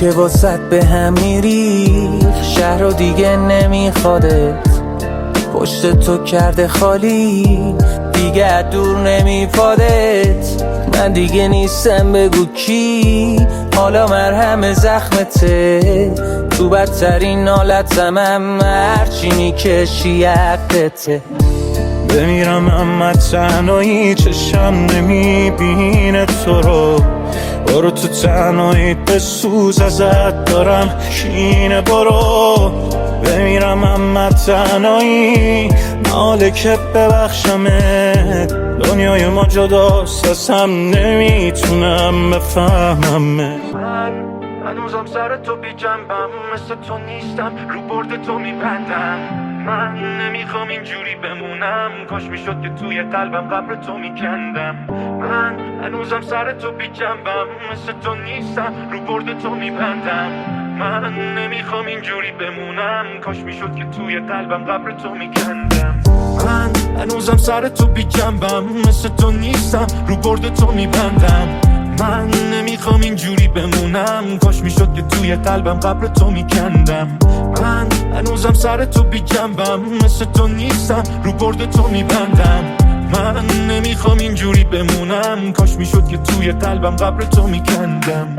که واسط به هم میری، شهر رو دیگه نمیخوادت، پشت تو کرده خالی، دیگه دور نمیپادت. من دیگه نیستم بگو کی، حالا مرهم زخمته، تو بدترین حالتم هم هرچی میکشی حقته. بمیرم اما تنهایی چشم نمیبینه تو رو، برو تو تنهایی بسوز ازت دارم کینه، برو. بمیرم اما تنهایی ناله که ببخشمت، دنیای ما جداست از هم نمیتونم بفهممت. من هنوزم سر تو بی جنبم، مثل تو نیستم رو برد تو میبندم. من نمیخوام اینجوری بمونم، کاش میشد که توی قلبم قبر تو میکندم. من هنوزم سر تو بی جنبم، مثل تو نیستم رو برد تو میبندم. من نمیخوام اینجوری بمونم، کاش میشد که توی قلبم قبر تو میکندم. من هنوزم سر تو بی جنبم، مثل تو نیستم رو برد تو میبندم. من نمیخوام اینجوری بمونم، کاش میشد که توی قلبم قبر تو میکندم. من هنوزم سر تو بی جنبم، مثل تو نیستم رو برد تو میبندم. من نمیخوام اینجوری بمونم، کاش میشد که توی قلبم قبر تو میکندم.